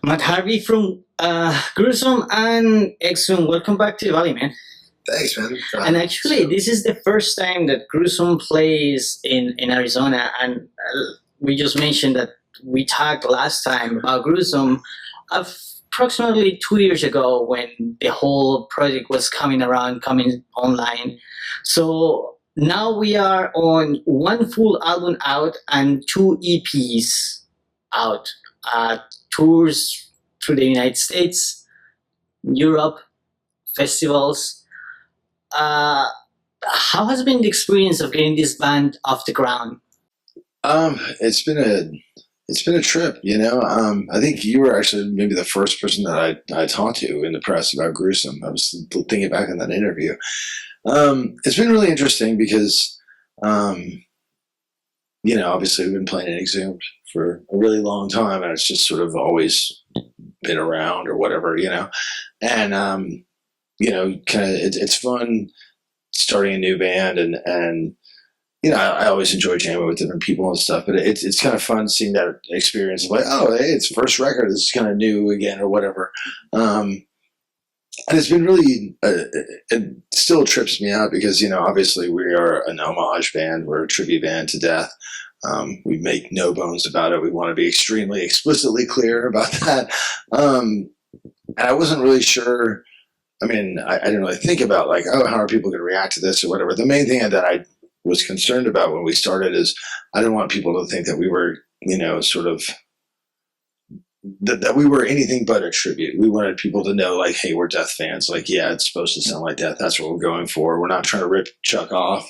Matt Harvey from Gruesome and Exhumed. Welcome back to the Valley, man. Thanks, man. And actually, this is the first time that Gruesome plays in Arizona. And we just mentioned that we talked last time about Gruesome approximately 2 years ago when the whole project was coming online. So now we are on one full album out and two EPs out. Tours through the United States, Europe, festivals. How has been the experience of getting this band off the ground? It's been a trip, you know. I think you were actually maybe the first person that I talked to in the press about Gruesome. I was thinking back on that interview. It's been really interesting because, you know, obviously we've been playing in Exhumed for a really long time, and it's just sort of always been around or whatever, you know. And you know, kind of it's fun starting a new band, and you know, I always enjoy jamming with different people and stuff, but it's kind of fun seeing that experience of like, oh, hey, it's first record, this is kind of new again or whatever. And it's been really, it still trips me out because, you know, obviously we are an homage band, we're a tribute band to death. We make no bones about it. We want to be extremely explicitly clear about that. And I wasn't really sure. I mean, I didn't really think about like, oh, how are people going to react to this or whatever. The main thing that I was concerned about when we started is I didn't want people to think that we were, you know, sort of that we were anything but a tribute. We wanted people to know like, hey, we're Death fans. Like, yeah, it's supposed to sound like Death. That's what we're going for. We're not trying to rip Chuck off.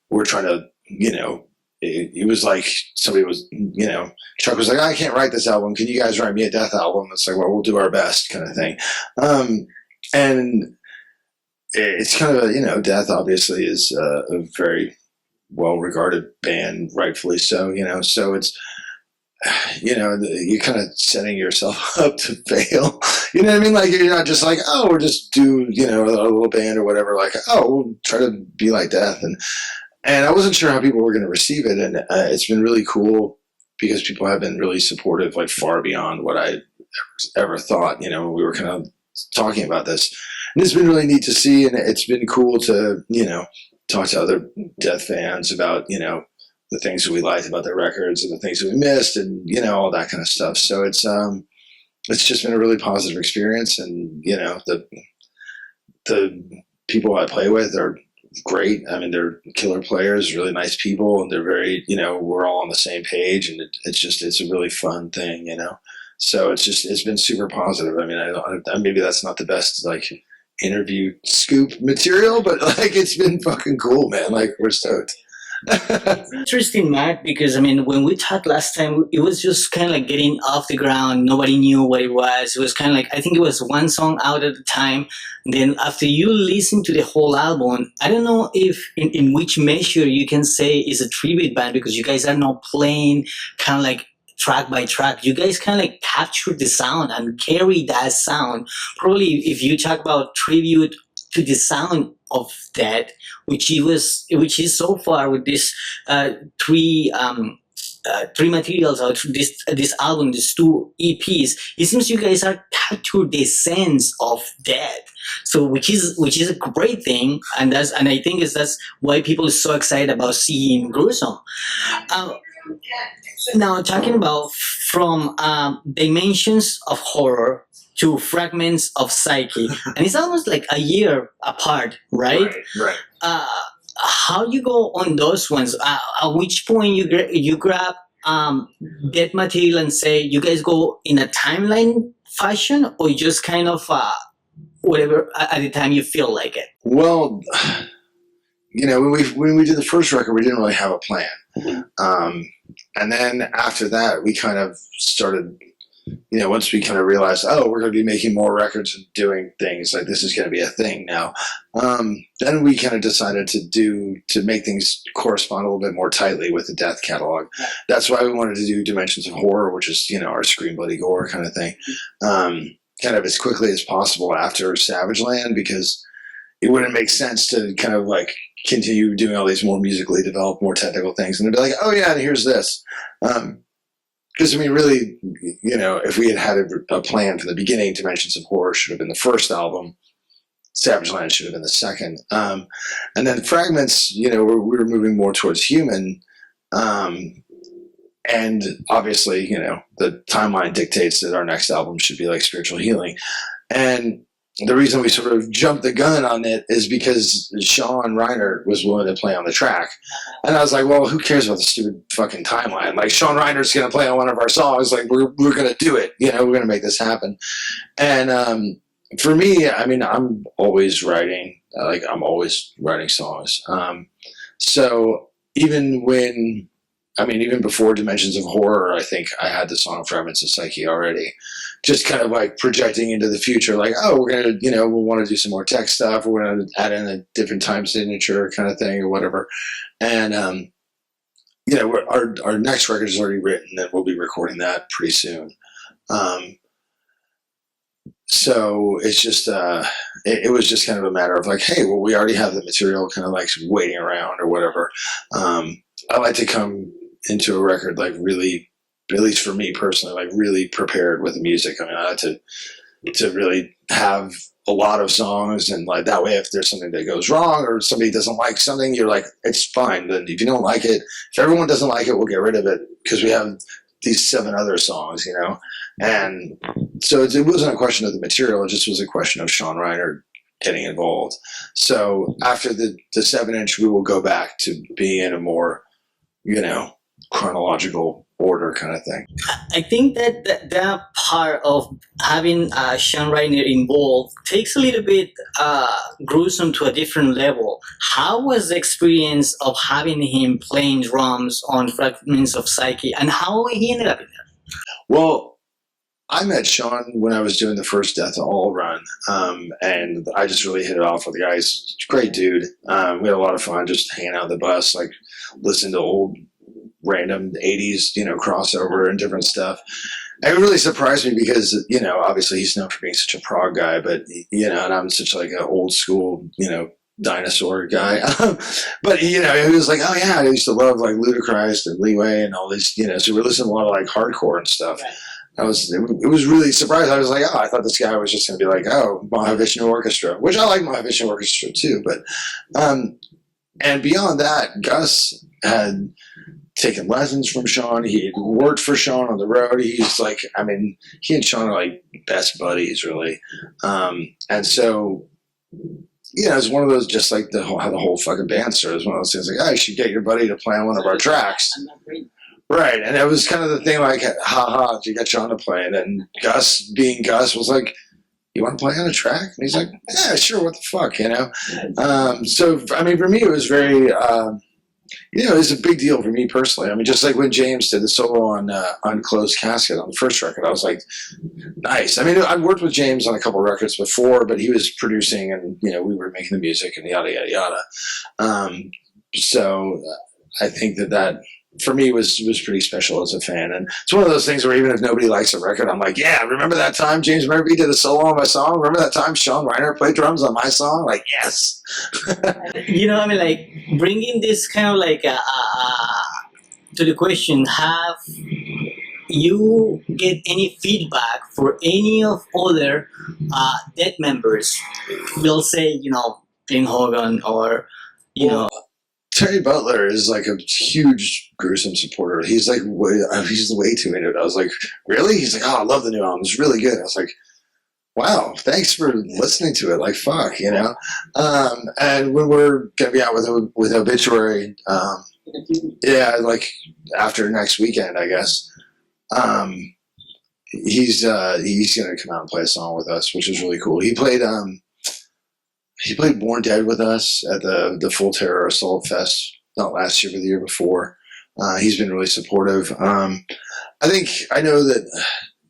We're trying to, you know, it was like somebody was, you know, Chuck was like, I can't write this album. Can you guys write me a Death album? It's like, well, we'll do our best kind of thing. And it's kind of a, you know, Death obviously is a very well-regarded band, rightfully so, you know, so it's, you know, you're kind of setting yourself up to fail. You know what I mean? Like, you're not just like, oh, we're just do, you know, a little band or whatever. Like, oh, we'll try to be like Death. And I wasn't sure how people were going to receive it. And it's been really cool because people have been really supportive, like far beyond what I ever thought, you know, when we were kind of talking about this. And it's been really neat to see. And it's been cool to, you know, talk to other Death fans about, you know, the things that we liked about their records and the things that we missed and, you know, all that kind of stuff. So it's just been a really positive experience. And, you know, the people I play with are great. I mean, they're killer players, really nice people, and they're very, you know, we're all on the same page, and it's a really fun thing, you know. So it's been super positive. I mean, I maybe that's not the best like interview scoop material, but like it's been fucking cool, man. Like we're stoked. It's interesting, Matt, because I mean, when we talked last time, it was just kind of like getting off the ground. Nobody knew what it was. It was kind of like, I think it was one song out at the time. Then after you listen to the whole album, I don't know if in which measure you can say is a tribute band, because you guys are not playing kind of like track by track. You guys kind of like capture the sound and carry that sound. Probably if you talk about tribute to the sound of that, which is so far with this three materials out this album, these two EPs, it seems you guys are captured the sense of that. So which is a great thing, and I think that's why people are so excited about seeing Gruesome. Now talking about from dimensions of horror to fragments of psyche, and it's almost like a year apart, right? Right. How you go on those ones? At which point you grab that material and say you guys go in a timeline fashion, or just kind of whatever at the time you feel like it? Well, you know, when we did the first record, we didn't really have a plan, and then after that, we kind of started. You know, once we kind of realized, oh, we're going to be making more records and doing things like this is going to be a thing now. Then we kind of decided to make things correspond a little bit more tightly with the Death catalog. That's why we wanted to do Dimensions of Horror, which is, you know, our Scream Bloody Gore kind of thing, kind of as quickly as possible after Savage Land, because it wouldn't make sense to kind of like continue doing all these more musically developed, more technical things, and they'd be like, oh yeah, and here's this. because I mean, really, you know, if we had a plan from the beginning, Dimensions of Horror should have been the first album. Savage Land should have been the second. And then Fragments, you know, we were moving more towards Human. And obviously, you know, the timeline dictates that our next album should be like Spiritual Healing. And the reason we sort of jumped the gun on it is because Sean Reiner was willing to play on the track. And I was like, well, who cares about the stupid fucking timeline? Like, Sean Reiner's going to play on one of our songs. Like, we're going to do it. You know, we're going to make this happen. And for me, I mean, I'm always writing. Like, I'm always writing songs. So even when... I mean, even before Dimensions of Horror, I think I had the song Fragments of Psyche already. Just kind of like projecting into the future, like, oh, we're going to, you know, we'll want to do some more tech stuff. We're going to add in a different time signature kind of thing or whatever. And, you know, our next record is already written and we'll be recording that pretty soon. So it's just, it was just kind of a matter of like, hey, well, we already have the material kind of like waiting around or whatever. I like to come into a record like really, at least for me personally, like really prepared with the music. I mean, I like to really have a lot of songs, and like that way, if there's something that goes wrong or somebody doesn't like something, you're like, it's fine. Then if you don't like it, if everyone doesn't like it, we'll get rid of it because we have these 7 other songs, you know. And so it wasn't a question of the material; it just was a question of Sean Reiner getting involved. So after the 7-inch, we will go back to being in a more, you know, chronological order kind of thing. I think that part of having Sean Reiner involved takes a little bit Gruesome to a different level. How was the experience of having him playing drums on Fragments of Psyche, and how he ended up in there? Well, I met Sean when I was doing the first Death to All run, and I just really hit it off with the guy. He's a great dude. We had a lot of fun just hanging out on the bus, like listening to old random 80s, you know, crossover and different stuff. And it really surprised me because, you know, obviously he's known for being such a prog guy, but, you know, and I'm such like an old school, you know, dinosaur guy. But, you know, he was like, oh yeah, I used to love like Ludacris and Leeway and all these, you know, so we're listening to a lot of like hardcore and stuff. It was really surprised. I was like, oh, I thought this guy was just going to be like, oh, Mahavishnu Orchestra, which I like Mahavishnu Orchestra too. But, and beyond that, Gus had taken lessons from Sean. He had worked for Sean on the road. He's like, I mean, he and Sean are like best buddies, really. And so, you know, it's one of those, just like how the whole fucking band started. It's one of those things like, oh, you should get your buddy to play on one of our tracks. Right. And it was kind of the thing like, haha, you got Sean to play. And then Gus, being Gus, was like, you want to play on a track? And he's like, yeah, sure, what the fuck, you know? So, I mean, for me, it was very, you know, it's a big deal for me personally. I mean, just like when James did the solo on Closed Casket on the first record, I was like, nice. I mean, I'd worked with James on a couple of records before, but he was producing and, you know, we were making the music and yada, yada, yada. So I think that for me was pretty special as a fan. And it's one of those things where even if nobody likes a record, I'm like, yeah, remember that time James Murphy did a solo on my song? Remember that time Sean Reiner played drums on my song? Like, yes. You know, I mean, like, bringing this kind of like to the question, have you get any feedback for any of other Dead members? We'll say, you know, Glenn Hogan or, you know. Terry Butler is like a huge Gruesome supporter. He's like, he's way too into it. I was like, really? He's like, oh, I love the new album. It's really good. I was like, wow, thanks for listening to it. Like, fuck, you know? And when we're going to be out with Obituary, yeah, like after next weekend, I guess, he's going to come out and play a song with us, which is really cool. He played Born Dead with us at the Full Terror Assault Fest, not last year, but the year before. He's been really supportive. I know that,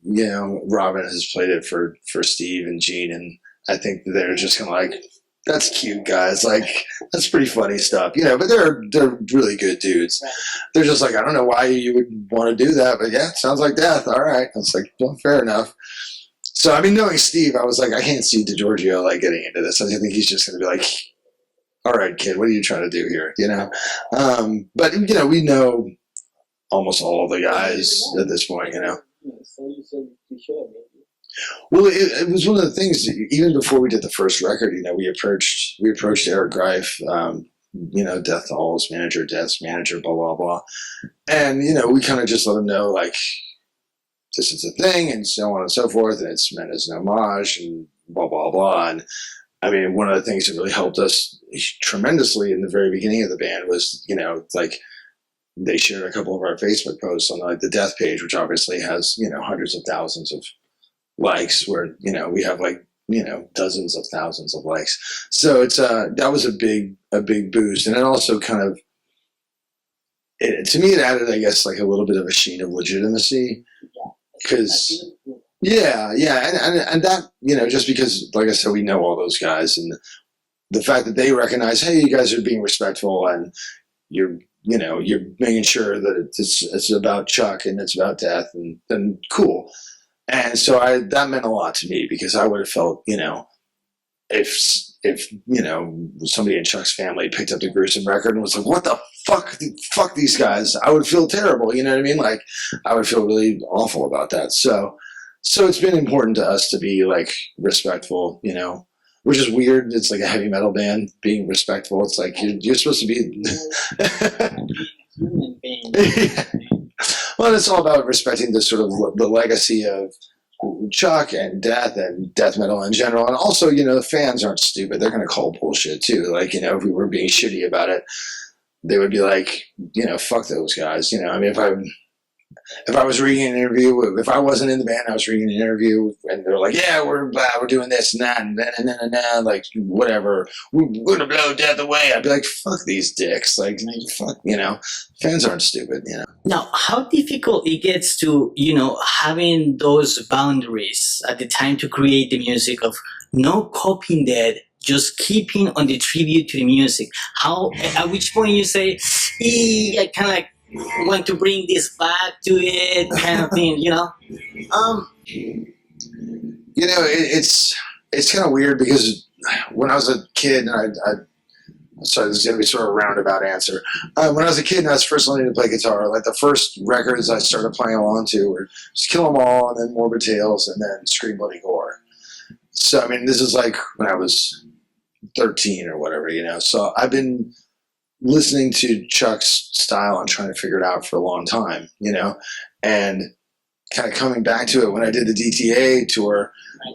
you know, Robin has played it for Steve and Gene, and I think they're just kind of like, that's cute, guys. Like, that's pretty funny stuff, you know, but they're really good dudes. They're just like, I don't know why you would want to do that, but yeah, it sounds like death. All right. I was like, well, fair enough. So, I mean, knowing Steve, I was like, I can't see DiGiorgio, like, getting into this. I think he's just going to be like, all right, kid, what are you trying to do here, you know? But, you know, we know almost all the guys at this point, you know. So you said you sure, maybe. Well, it was one of the things, even before we did the first record, you know, we approached Eric Greif, you know, Death to All's manager, Death's manager, blah, blah, blah. And, you know, we kind of just let him know, like, this is a thing and so on and so forth. And it's meant as an homage and blah, blah, blah. And I mean, one of the things that really helped us tremendously in the very beginning of the band was, you know, like, they shared a couple of our Facebook posts on like the Death page, which obviously has, you know, hundreds of thousands of likes, where, you know, we have like, you know, dozens of thousands of likes. So it's that was a big boost. And it also kind of, to me, it added, I guess, like a little bit of a sheen of legitimacy, because yeah, and that, you know, just because, like I said, we know all those guys, and the fact that they recognize, hey, you guys are being respectful, and you're making sure that it's about Chuck and it's about Death, and then cool. And so that meant a lot to me, because I would have felt, you know, if you know, somebody in Chuck's family picked up the Gruesome record and was like, what the fuck these guys, I would feel terrible, you know what I mean? Like, I would feel really awful about that. So it's been important to us to be like respectful, you know, which is weird. It's like a heavy metal band being respectful. It's like you're supposed to be Human being. Well, it's all about respecting the sort of the legacy of Chuck and Death and death metal in general. And also, you know, the fans aren't stupid. They're going to call bullshit too. Like, you know, if we were being shitty about it, they would be like, you know, fuck those guys. You know, I mean, if I was reading an interview, if I wasn't in the band, I was reading an interview, and they're like, yeah, we're doing this and that, and like, whatever, we're gonna blow Death away. I'd be like, fuck these dicks. Like, fuck, you know, fans aren't stupid, you know. Now, how difficult it gets to, you know, having those boundaries at the time to create the music of no copying that, just keeping on the tribute to the music. How, at which point you say, I kind of like want to bring this back to it, kind of thing, you know? You know, it's kind of weird, because when I was a kid, and sorry, this is going to be sort of a roundabout answer. When I was a kid and I was first learning to play guitar, like the first records I started playing along to were just Kill 'Em All, and then Morbid Tales, and then Scream Bloody Gore. So, I mean, this is like when I was 13 or whatever, you know. So I've been listening to Chuck's style and trying to figure it out for a long time, you know, and kind of coming back to it when I did the DTA tour,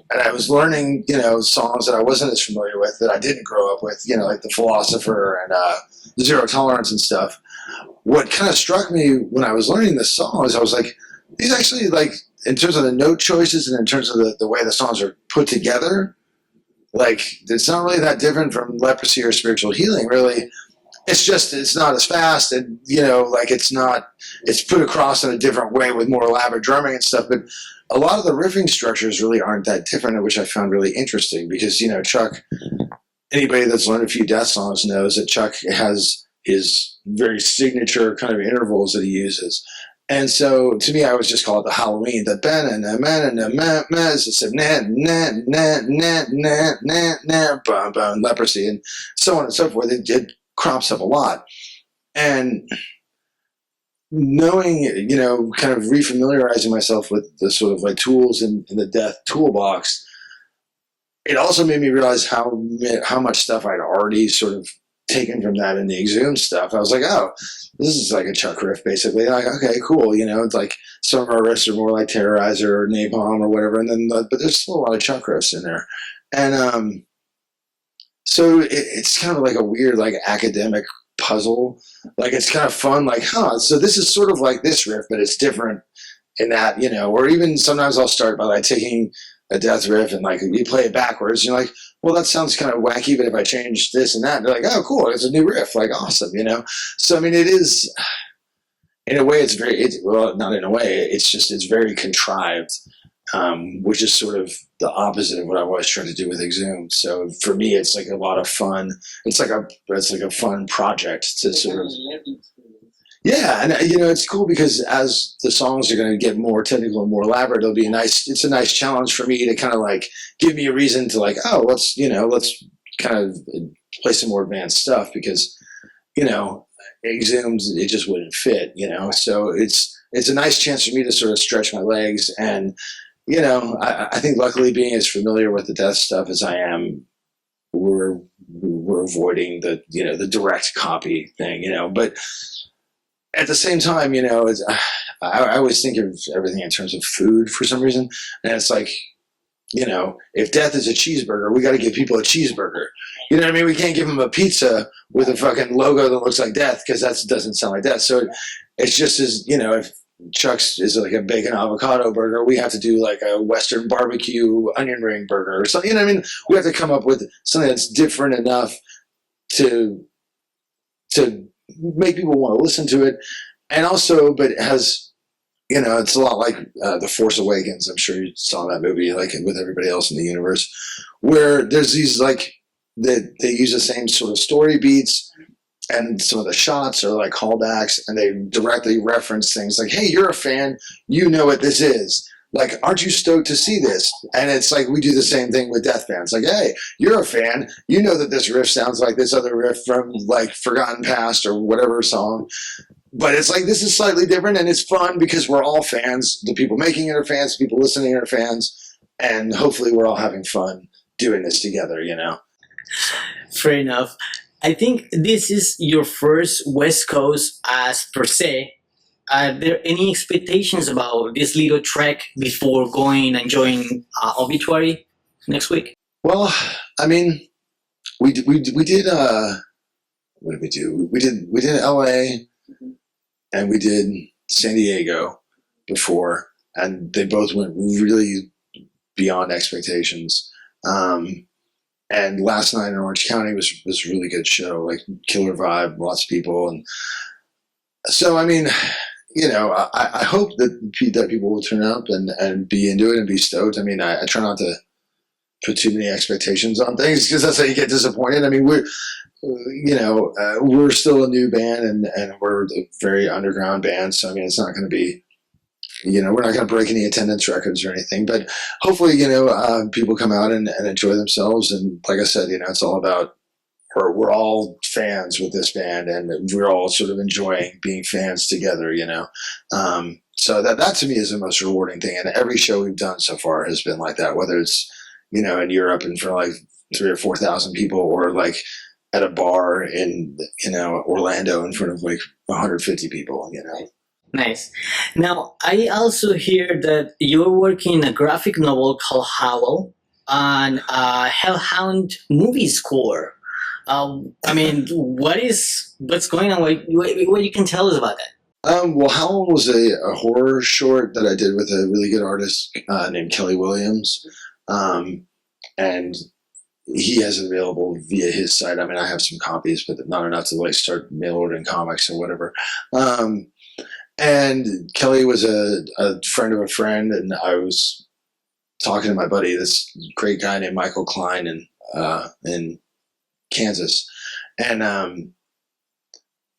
and I was learning, you know, songs that I wasn't as familiar with, that I didn't grow up with, you know, like The Philosopher and Zero Tolerance and stuff. What kind of struck me when I was learning the songs, I was like, these actually, like, in terms of the note choices and in terms of the way the songs are put together, like, it's not really that different from Leprosy or Spiritual Healing, really. It's just, it's not as fast, and, you know, like, it's put across in a different way with more elaborate drumming and stuff, but a lot of the riffing structures really aren't that different, which I found really interesting, because, you know, Chuck, anybody that's learned a few Death songs knows that Chuck has his very signature kind of intervals that he uses. And so, to me, I always just call it the Halloween, the ben and the man and the man, it's a bum bum, Leprosy, and so on and so forth. It crops up a lot. And knowing, you know, kind of refamiliarizing myself with the sort of like tools in the Death toolbox, it also made me realize how much stuff I'd already sort of taken from that in the Exhumed stuff. I was like, oh, this is like a Chuck riff, basically. Like, okay, cool. You know, it's like some of our riffs are more like Terrorizer or Napalm or whatever, and then but there's still a lot of Chuck riffs in there, and so it's kind of like a weird, like, academic puzzle. Like, it's kind of fun. Like, so this is sort of like this riff, but it's different in that, you know. Or even sometimes I'll start by like taking a Death riff and like you play it backwards. And you're like, well, that sounds kind of wacky, but if I change this and that, they're like, oh, cool, it's a new riff. Like, awesome, you know. So I mean, it is, in a way, well, not in a way. It's very contrived, which is sort of the opposite of what I was trying to do with Exhumed. So for me, it's like a lot of fun. It's like a fun project to sort of. Yeah, and you know, it's cool because as the songs are going to get more technical and more elaborate, it's a nice challenge for me to kind of like give me a reason to like, oh, let's kind of play some more advanced stuff, because, you know, Exhumed, it just wouldn't fit, So it's a nice chance for me to sort of stretch my legs, and I think luckily being as familiar with the death stuff as I am, we're avoiding the direct copy thing, But at the same time, I always think of everything in terms of food for some reason, and it's like, if death is a cheeseburger, we got to give people a cheeseburger. You know what I mean? We can't give them a pizza with a fucking logo that looks like death, because that doesn't sound like death. So it's just as, if Chuck's is like a bacon avocado burger, we have to do like a Western barbecue onion ring burger or something. You know what I mean? We have to come up with something that's different enough to make people want to listen to it. And also, but it has, it's a lot like The Force Awakens. I'm sure you saw that movie, like with everybody else in the universe, where there's these like, that they use the same sort of story beats, and some of the shots are like callbacks, and they directly reference things like, hey, you're a fan, you know what this is. Like, aren't you stoked to see this? And it's like, we do the same thing with death bands. Like, hey, you're a fan, you know that this riff sounds like this other riff from like Forgotten Past or whatever song. But it's like, this is slightly different, and it's fun because we're all fans. The people making it are fans, the people listening are fans, and hopefully we're all having fun doing this together, Fair enough. I think this is your first West Coast as per se. Are there any expectations about this little trek before going and joining Obituary next week? Well, I mean, we did what did we do? We did LA, and we did San Diego before, and they both went really beyond expectations. And last night in Orange County was a really good show, like killer vibe, lots of people. And so, I mean, I hope that people will turn up and be into it and be stoked. I mean, I try not to put too many expectations on things, because that's how you get disappointed. I mean, we're still a new band, and we're a very underground band. So, I mean, it's not going to be, we're not going to break any attendance records or anything, but hopefully, people come out and enjoy themselves. And like I said, it's all about, we're all fans with this band, and we're all sort of enjoying being fans together, So that to me is the most rewarding thing. And every show we've done so far has been like that, whether it's, in Europe in front of like 3,000 or 4,000 people, or like at a bar in, Orlando in front of like 150 people, Nice. Now, I also hear that you're working a graphic novel called Howl on a Hellhound movie score. I mean, what's going on? What you can tell us about that? Well, Howl was a horror short that I did with a really good artist named Kelly Williams. And he has it available via his site. I mean, I have some copies, but not enough to like start mail ordering comics or whatever. And Kelly was a friend of a friend, and I was talking to my buddy, this great guy named Michael Klein in Kansas. And,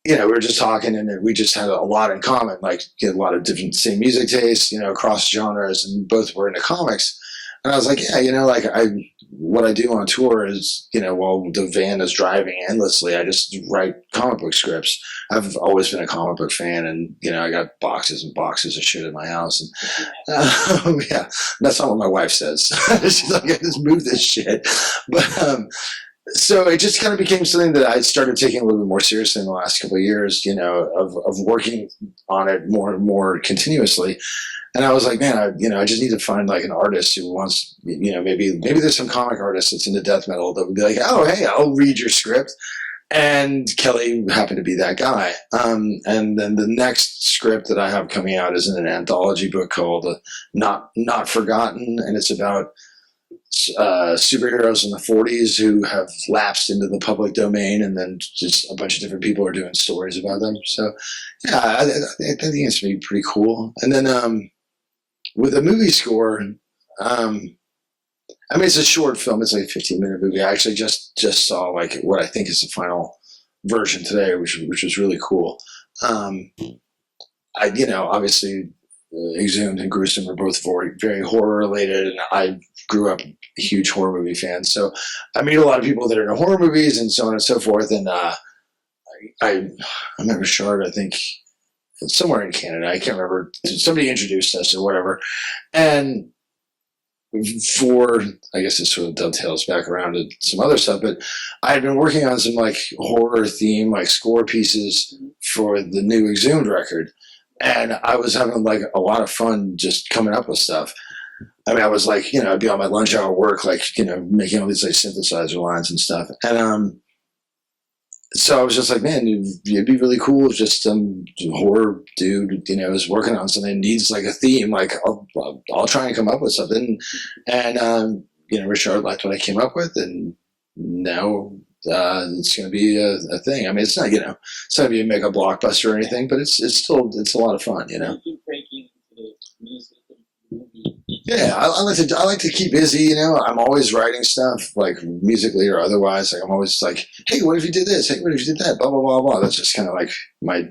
we were just talking, and we just had a lot in common, like a lot of different same music tastes, across genres, and both were into comics. And I was like, yeah, what I do on tour is, while the van is driving endlessly, I just write comic book scripts. I've always been a comic book fan, and, I got boxes and boxes of shit in my house. And yeah, that's not what my wife says. She's like, I just move this shit. But, so it just kind of became something that I started taking a little bit more seriously in the last couple of years, of working on it more and more continuously. And I was like, man, I just need to find like an artist who wants, maybe there's some comic artist that's into death metal that would be like, oh, hey, I'll read your script. And Kelly happened to be that guy. And then the next script that I have coming out is in an anthology book called Not Forgotten. And it's about superheroes in the 40s who have lapsed into the public domain, and then just a bunch of different people are doing stories about them. So yeah, I think it's going to be pretty cool. And then with a movie score, it's a short film. It's like a 15-minute movie. I actually just saw like what I think is the final version today, which was really cool. Obviously Exhumed and Gruesome are both very, very horror related, and I grew up a huge horror movie fan. So I meet a lot of people that are into horror movies and so on and so forth. And I met Richard, I think, somewhere in Canada. I can't remember. Somebody introduced us or whatever. And for, I guess it sort of dovetails back around to some other stuff, but I had been working on some like horror theme, like score pieces for the new Exhumed record. And I was having like a lot of fun just coming up with stuff. I mean, I was like, I'd be on my lunch hour work, like, making all these like synthesizer lines and stuff. And, so I was just like, man, it'd be really cool if just some horror dude, is working on something and needs like a theme. Like, I'll try and come up with something. And Richard liked what I came up with, and now it's going to be a thing. I mean, it's not, it's not going to be a mega blockbuster or anything, but it's a lot of fun, You keep breaking into the music and movie. Yeah, I like to keep busy. I'm always writing stuff, like musically or otherwise. Like I'm always like, hey, what if you did this? Hey, what if you did that? Blah blah blah blah. That's just kind of like my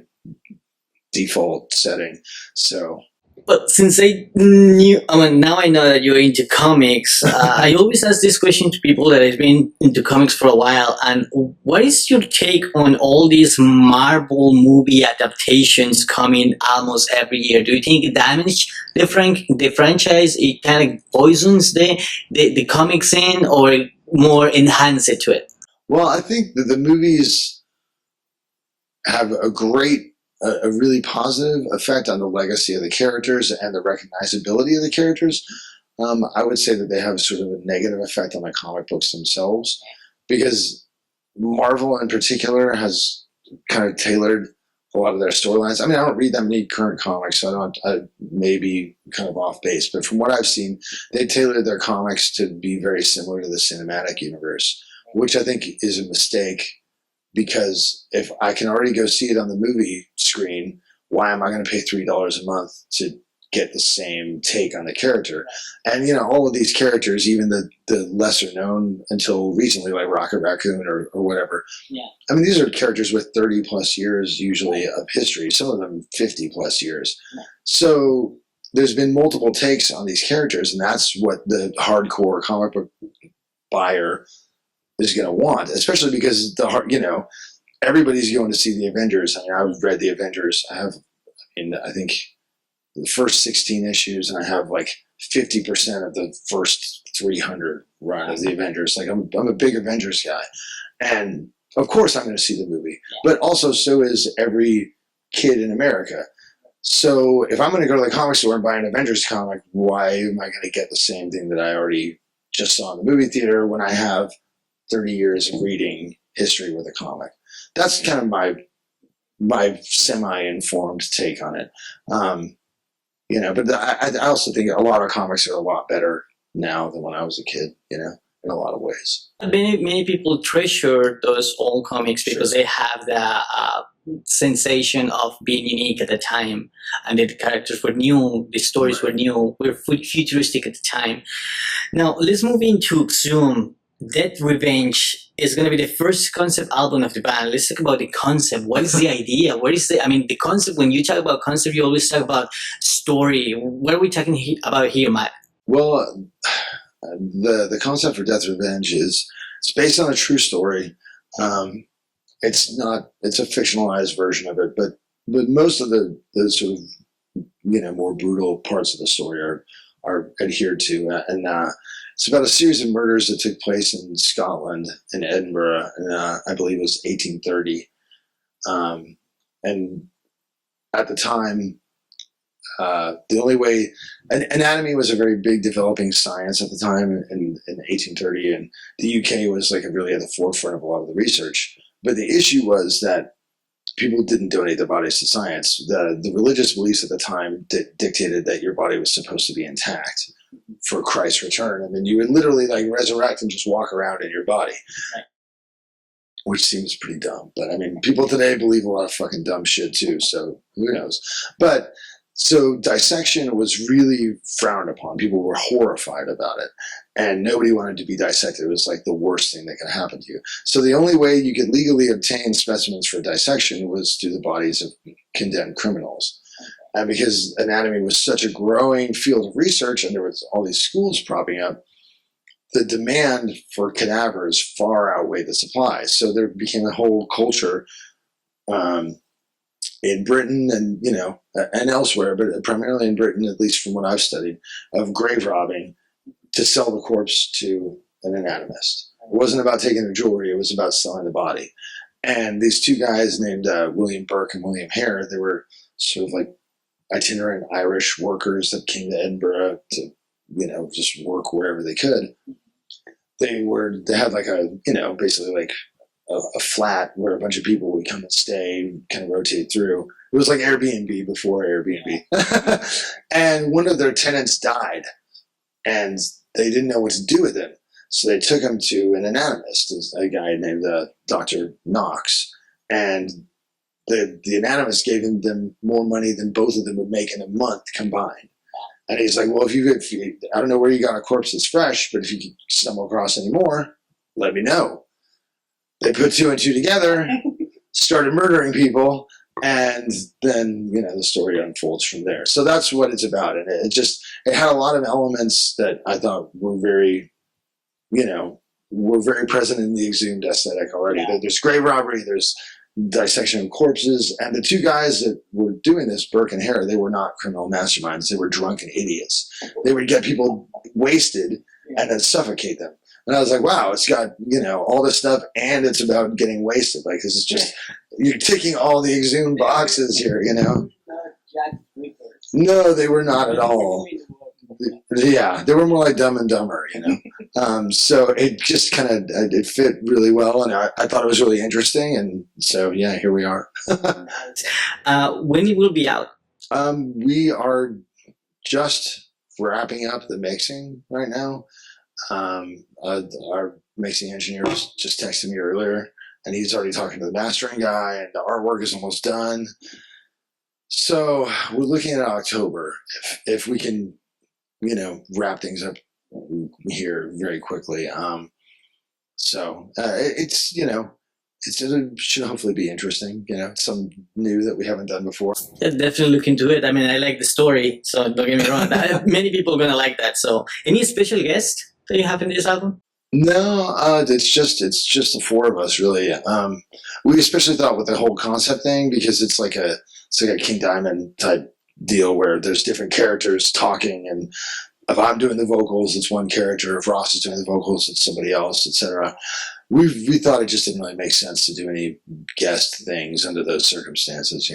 default setting. So. But since now I know that you're into comics. I always ask this question to people that have been into comics for a while. And what is your take on all these Marvel movie adaptations coming almost every year? Do you think it damages the franchise? It kind of poisons the comic scene, or more enhance it to it? Well, I think that the movies have a really positive effect on the legacy of the characters and the recognizability of the characters. I would say that they have sort of a negative effect on the comic books themselves, because Marvel in particular has kind of tailored a lot of their storylines. I mean, I don't read that many current comics, so I may be kind of off base, but from what I've seen, they tailored their comics to be very similar to the cinematic universe, which I think is a mistake. Because if I can already go see it on the movie screen, why am I going to pay $3 a month to get the same take on the character? And, all of these characters, even the lesser known until recently, like Rocket Raccoon or whatever. Yeah. I mean, these are characters with 30 plus years usually of history, some of them 50 plus years. Yeah. So there's been multiple takes on these characters, and that's what the hardcore comic book buyer is going to want, especially because everybody's going to see the Avengers. I mean, I've read the Avengers. I think the first 16 issues, and I have like 50% of the first 300 run of the Avengers. Like I'm a big Avengers guy, and of course I'm going to see the movie, but also so is every kid in America. So if I'm going to go to the comic store and buy an Avengers comic, why am I going to get the same thing that I already just saw in the movie theater when I have 30 years of reading history with a comic? That's kind of my semi-informed take on it. But I also think a lot of comics are a lot better now than when I was a kid, in a lot of ways. Many people treasure those old comics because they have the sensation of being unique at the time, and the characters were new, the stories were new, were futuristic at the time. Now let's move into Exhumed. Death Revenge is going to be the first concept album of the band. Let's talk about the concept. What is the idea? The concept, when you talk about concept, you always talk about story. What are we talking about here, Matt? Well, the concept for Death Revenge it's based on a true story. It's a fictionalized version of it, but most of the sort of, more brutal parts of the story are adhered to. It's about a series of murders that took place in Scotland, in Edinburgh, and I believe it was 1830. And at the time, the only way, anatomy was a very big developing science at the time in 1830, and the UK was like really at the forefront of a lot of the research. But the issue was that people didn't donate their bodies to science. The religious beliefs at the time dictated that your body was supposed to be intact for Christ's return, and then you would literally like resurrect and just walk around in your body, which seems pretty dumb. But I mean, people today believe a lot of fucking dumb shit too, so who knows? But so dissection was really frowned upon. People were horrified about it, and nobody wanted to be dissected. It was like the worst thing that could happen to you. So the only way you could legally obtain specimens for dissection was through the bodies of condemned criminals. And because anatomy was such a growing field of research, and there was all these schools propping up, the demand for cadavers far outweighed the supply. So there became a whole culture in Britain and, and elsewhere, but primarily in Britain, at least from what I've studied, of grave robbing to sell the corpse to an anatomist. It wasn't about taking the jewelry, it was about selling the body. And these two guys named William Burke and William Hare, they were sort of like itinerant Irish workers that came to Edinburgh to, just work wherever they could. They had like basically like a flat where a bunch of people would come and stay, kind of rotate through. It was like Airbnb before Airbnb. And one of their tenants died and they didn't know what to do with him. So they took him to an anatomist, a guy named Dr. Knox. And the anatomist gave them more money than both of them would make in a month combined. And he's like, well, if you I don't know where you got a corpse that's fresh, but if you stumble across any more, let me know. They put two and two together, started murdering people, and then, the story unfolds from there. So that's what it's about. And it had a lot of elements that I thought were very, were very present in the Exhumed aesthetic already. Yeah. There's grave robbery, there's dissection of corpses, and the two guys that were doing this, Burke and Hare, they were not criminal masterminds. They were drunken idiots. They would get people wasted and then suffocate them. And I was like, wow, it's got, all this stuff and it's about getting wasted. Like, this is just, you're ticking all the Exhumed boxes here, No, they were not at all. Yeah, they were more like Dumb and Dumber, So it just kind of, it fit really well. And I thought it was really interesting. And so, yeah, here we are. When it will be out? We are just wrapping up the mixing right now. Our mixing engineer just texted me earlier, and he's already talking to the mastering guy, and the artwork is almost done. So we're looking at October if we can, wrap things up here very quickly. It's it should hopefully be interesting. Some new that we haven't done before. Yeah, definitely look into it. I mean, I like the story, so don't get me wrong. Many people are gonna like that. So, any special guest that you have in this album? No, it's just the four of us really. We especially thought with the whole concept thing because it's like a King Diamond type deal where there's different characters talking, and if I'm doing the vocals, it's one character. If Ross is doing the vocals, it's somebody else, etc. We thought it just didn't really make sense to do any guest things under those circumstances,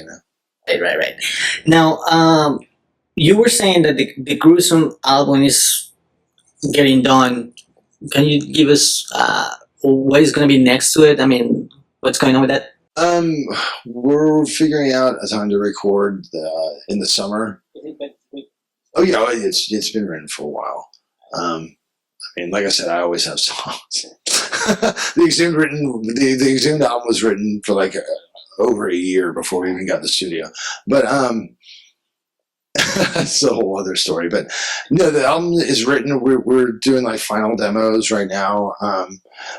Right. Now, you were saying that the Gruesome album is getting done. Can you give us what is going to be next to it? I mean, what's going on with that? We're figuring out a time to record in the summer. Oh yeah, it's been written for a while. Like I said, I always have songs. The Exhumed album was written for like over a year before we even got in the studio. But that's a whole other story. But no, the album is written. We're doing like final demos right now.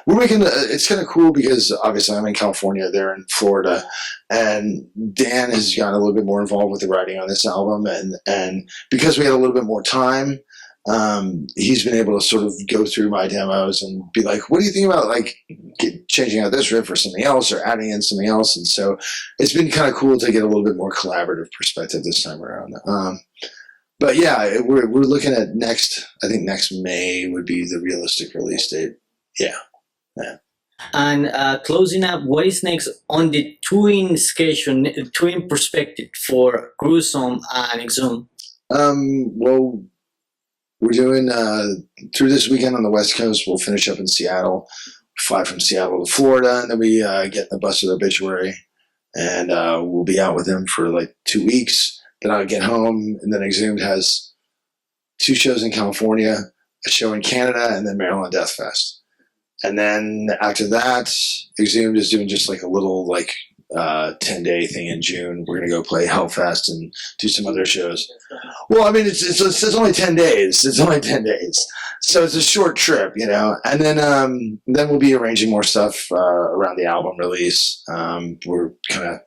We're making it's kind of cool because obviously I'm in California, they're in Florida, and Dan has gotten a little bit more involved with the writing on this album, and because we had a little bit more time, he's been able to sort of go through my demos and be like, what do you think about like changing out this riff or something else or adding in something else? And so it's been kind of cool to get a little bit more collaborative perspective this time around. But yeah, we're looking at next May would be the realistic release date. Yeah. And closing up, what is next on the touring schedule, touring perspective for Gruesome and Exhumed? Well, we're doing through this weekend on the West Coast. We'll finish up in Seattle, fly from Seattle to Florida, and then we get in the bus with Obituary, and we'll be out with them for like 2 weeks. Then I'll get home, and then Exhumed has 2 shows in California, a show in Canada, and then Maryland Death Fest. And then after that, Exhumed is doing just like a little 10-day thing in June. We're gonna go play Hellfest and do some other shows. Well, I mean, it's only 10 days. It's only 10 days, so it's a short trip, And then we'll be arranging more stuff around the album release. We're kind of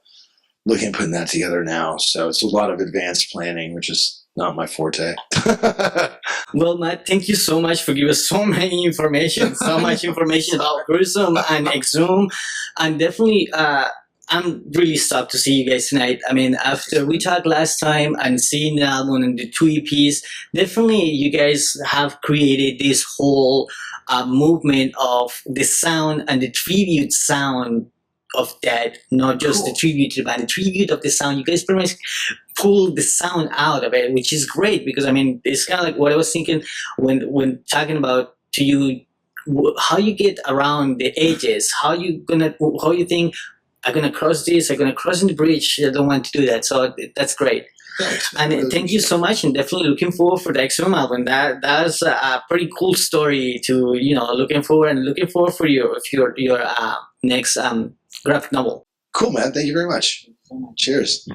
looking at putting that together now, so it's a lot of advanced planning, which is not my forte. Well, Matt, thank you so much for giving us so much information about Gruesome and Exhumed, and definitely I'm really stoked to see you guys tonight. I mean, after we talked last time and seeing the album and the two EPs, definitely you guys have created this whole movement of the sound and the tribute sound of that, not just the tribute to the band, the tribute of the sound. You guys pretty much pull the sound out of it, which is great because I mean, it's kind of like what I was thinking when talking about to you how you get around the edges, how you think I'm gonna cross this, I'm gonna cross in the bridge. I don't want to do that, so that's great. Thanks. And thank you so much, and definitely looking forward for the Exhumed album. That's a pretty cool story to looking forward for your next graphic novel. Cool, man. Thank you very much. So much. Cheers.